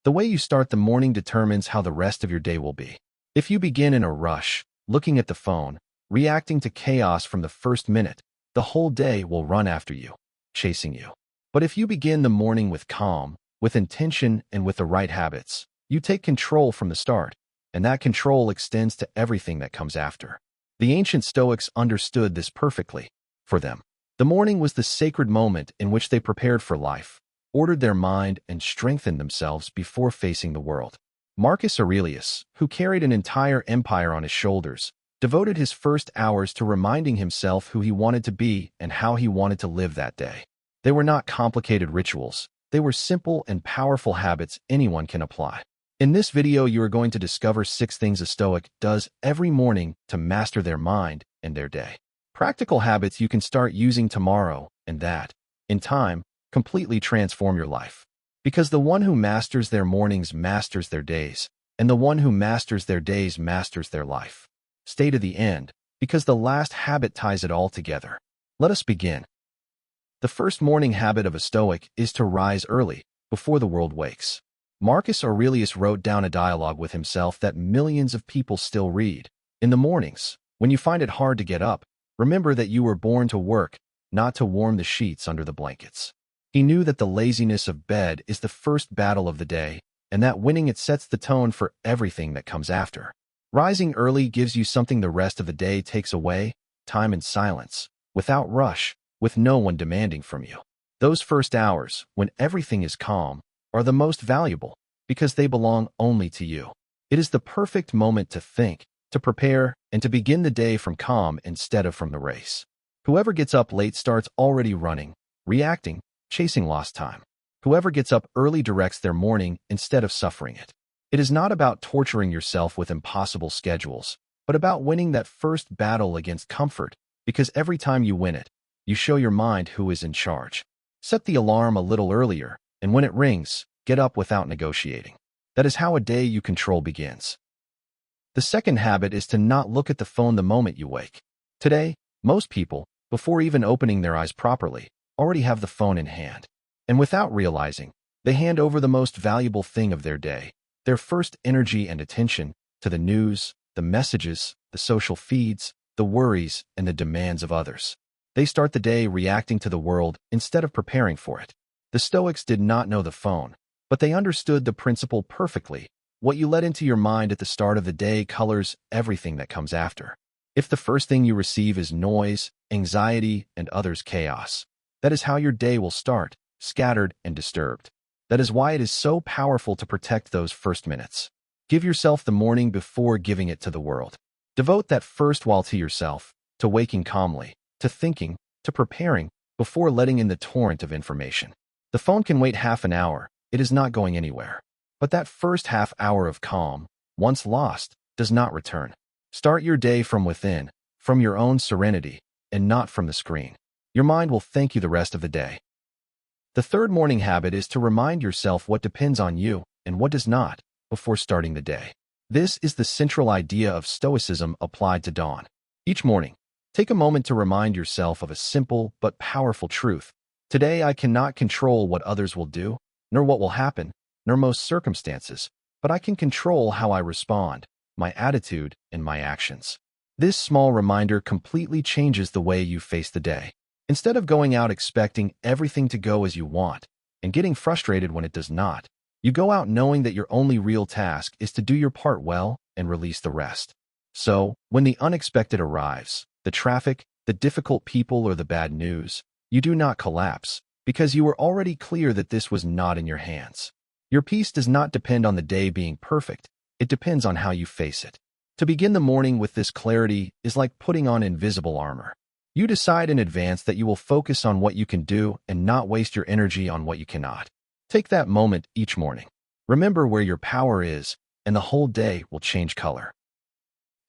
The way you start the morning determines how the rest of your day will be. If you begin in a rush, looking at the phone, reacting to chaos from the first minute, the whole day will run after you, chasing you. But if you begin the morning with calm, with intention, and with the right habits, you take control from the start, and that control extends to everything that comes after. The ancient Stoics understood this perfectly. For them, the morning was the sacred moment in which they prepared for life, ordered their mind, and strengthened themselves before facing the world. Marcus Aurelius, who carried an entire empire on his shoulders, devoted his first hours to reminding himself who he wanted to be and how he wanted to live that day. They were not complicated rituals. They were simple and powerful habits anyone can apply. In this video, you are going to discover 6 things a Stoic does every morning to master their mind and their day. Practical habits you can start using tomorrow and that, in time, completely transform your life. Because the one who masters their mornings masters their days, and the one who masters their days masters their life. Stay to the end, because the last habit ties it all together. Let us begin. The first morning habit of a Stoic is to rise early, before the world wakes. Marcus Aurelius wrote down a dialogue with himself that millions of people still read. In the mornings, when you find it hard to get up, remember that you were born to work, not to warm the sheets under the blankets. He knew that the laziness of bed is the first battle of the day, and that winning it sets the tone for everything that comes after. Rising early gives you something the rest of the day takes away: time and silence, without rush, with no one demanding from you. Those first hours, when everything is calm, are the most valuable, because they belong only to you. It is the perfect moment to think, to prepare, and to begin the day from calm instead of from the race. Whoever gets up late starts already running, reacting, chasing lost time. Whoever gets up early directs their morning instead of suffering it. It is not about torturing yourself with impossible schedules, but about winning that first battle against comfort, because every time you win it, you show your mind who is in charge. Set the alarm a little earlier, and when it rings, get up without negotiating. That is how a day you control begins. The second habit is to not look at the phone the moment you wake. Today, most people, before even opening their eyes properly, already have the phone in hand. And without realizing, they hand over the most valuable thing of their day, their first energy and attention, to the news, the messages, the social feeds, the worries, and the demands of others. They start the day reacting to the world instead of preparing for it. The Stoics did not know the phone, but they understood the principle perfectly. What you let into your mind at the start of the day colors everything that comes after. If the first thing you receive is noise, anxiety, and others' chaos, that is how your day will start, scattered and disturbed. That is why it is so powerful to protect those first minutes. Give yourself the morning before giving it to the world. Devote that first while to yourself, to waking calmly, to thinking, to preparing, before letting in the torrent of information. The phone can wait half an hour. It is not going anywhere. But that first half hour of calm, once lost, does not return. Start your day from within, from your own serenity, and not from the screen. Your mind will thank you the rest of the day. The third morning habit is to remind yourself what depends on you and what does not, before starting the day. This is the central idea of Stoicism applied to dawn. Each morning, take a moment to remind yourself of a simple but powerful truth. Today, I cannot control what others will do, nor what will happen, nor most circumstances, but I can control how I respond, my attitude, and my actions. This small reminder completely changes the way you face the day. Instead of going out expecting everything to go as you want and getting frustrated when it does not, you go out knowing that your only real task is to do your part well and release the rest. So, when the unexpected arrives, the traffic, the difficult people, or the bad news, you do not collapse, because you were already clear that this was not in your hands. Your peace does not depend on the day being perfect. It depends on how you face it. To begin the morning with this clarity is like putting on invisible armor. You decide in advance that you will focus on what you can do and not waste your energy on what you cannot. Take that moment each morning. Remember where your power is, and the whole day will change color.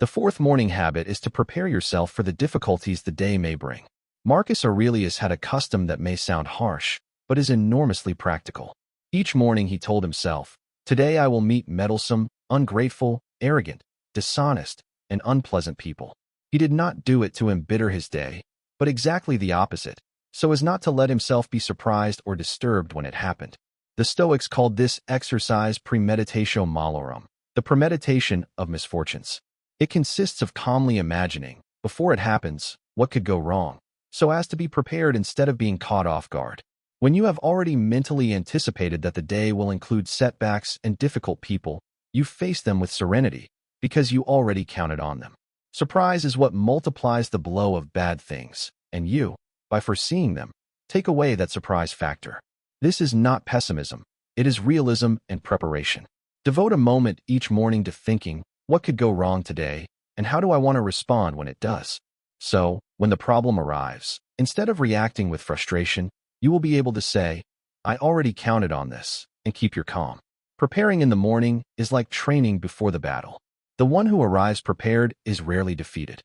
The fourth morning habit is to prepare yourself for the difficulties the day may bring. Marcus Aurelius had a custom that may sound harsh, but is enormously practical. Each morning he told himself, "Today I will meet meddlesome, ungrateful, arrogant, dishonest, and unpleasant people." He did not do it to embitter his day, but exactly the opposite, so as not to let himself be surprised or disturbed when it happened. The Stoics called this exercise premeditatio malorum, the premeditation of misfortunes. It consists of calmly imagining, before it happens, what could go wrong, so as to be prepared instead of being caught off guard. When you have already mentally anticipated that the day will include setbacks and difficult people, you face them with serenity, because you already counted on them. Surprise is what multiplies the blow of bad things, and you, by foreseeing them, take away that surprise factor. This is not pessimism, it is realism and preparation. Devote a moment each morning to thinking, what could go wrong today, and how do I want to respond when it does? So, when the problem arrives, instead of reacting with frustration, you will be able to say, I already counted on this, and keep your calm. Preparing in the morning is like training before the battle. The one who arrives prepared is rarely defeated.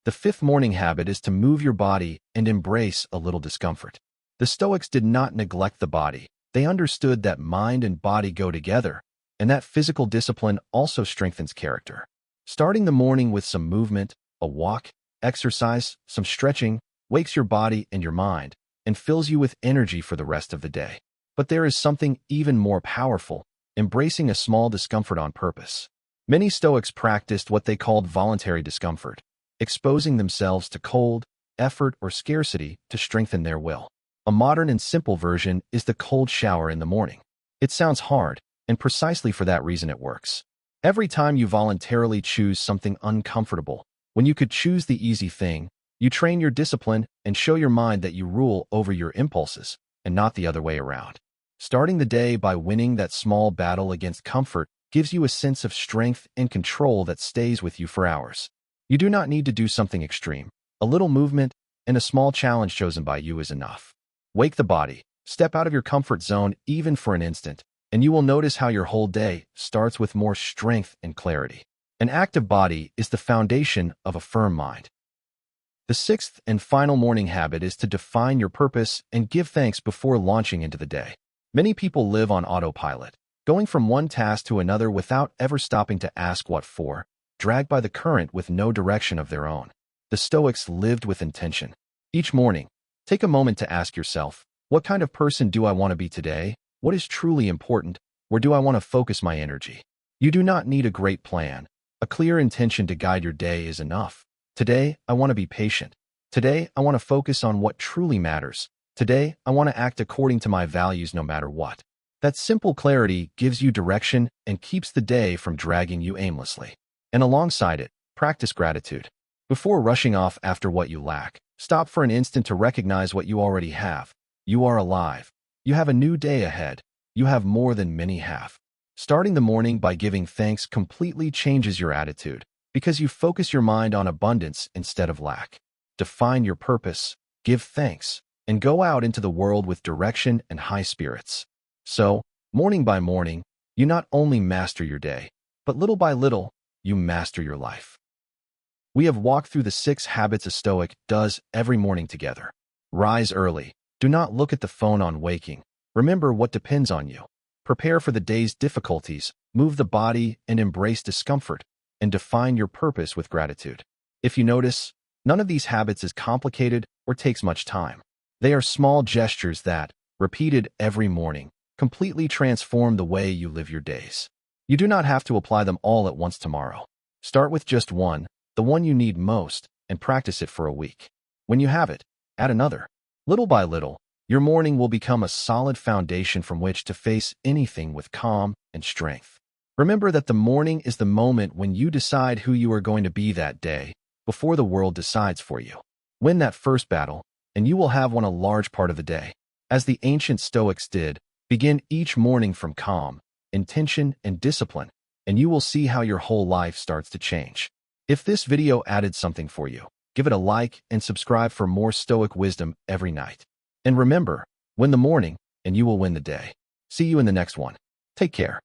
The fifth morning habit is to move your body and embrace a little discomfort. The Stoics did not neglect the body. They understood that mind and body go together, and that physical discipline also strengthens character. Starting the morning with some movement, a walk, exercise, some stretching, wakes your body and your mind, and fills you with energy for the rest of the day. But there is something even more powerful, embracing a small discomfort on purpose. Many Stoics practiced what they called voluntary discomfort, exposing themselves to cold, effort, or scarcity to strengthen their will. A modern and simple version is the cold shower in the morning. It sounds hard, and precisely for that reason it works. Every time you voluntarily choose something uncomfortable, when you could choose the easy thing, you train your discipline and show your mind that you rule over your impulses, and not the other way around. Starting the day by winning that small battle against comfort gives you a sense of strength and control that stays with you for hours. You do not need to do something extreme. A little movement and a small challenge chosen by you is enough. Wake the body, step out of your comfort zone even for an instant, and you will notice how your whole day starts with more strength and clarity. An active body is the foundation of a firm mind. The sixth and final morning habit is to define your purpose and give thanks before launching into the day. Many people live on autopilot, going from one task to another without ever stopping to ask what for, dragged by the current with no direction of their own. The Stoics lived with intention. Each morning, take a moment to ask yourself, what kind of person do I want to be today? What is truly important? Where do I want to focus my energy? You do not need a great plan. A clear intention to guide your day is enough. Today, I want to be patient. Today, I want to focus on what truly matters. Today, I want to act according to my values no matter what. That simple clarity gives you direction and keeps the day from dragging you aimlessly. And alongside it, practice gratitude. Before rushing off after what you lack, stop for an instant to recognize what you already have. You are alive. You have a new day ahead. You have more than many have. Starting the morning by giving thanks completely changes your attitude, because you focus your mind on abundance instead of lack. Define your purpose, give thanks, and go out into the world with direction and high spirits. So, morning by morning, you not only master your day, but little by little, you master your life. We have walked through the 6 habits a Stoic does every morning together. Rise early. Do not look at the phone on waking. Remember what depends on you. Prepare for the day's difficulties, move the body, and embrace discomfort, and define your purpose with gratitude. If you notice, none of these habits is complicated or takes much time. They are small gestures that, repeated every morning, completely transform the way you live your days. You do not have to apply them all at once tomorrow. Start with just one, the one you need most, and practice it for a week. When you have it, add another. Little by little, your morning will become a solid foundation from which to face anything with calm and strength. Remember that the morning is the moment when you decide who you are going to be that day, before the world decides for you. Win that first battle, and you will have won a large part of the day. As the ancient Stoics did, begin each morning from calm, intention, and discipline, and you will see how your whole life starts to change. If this video added something for you, give it a like and subscribe for more Stoic wisdom every night. And remember, win the morning, and you will win the day. See you in the next one. Take care.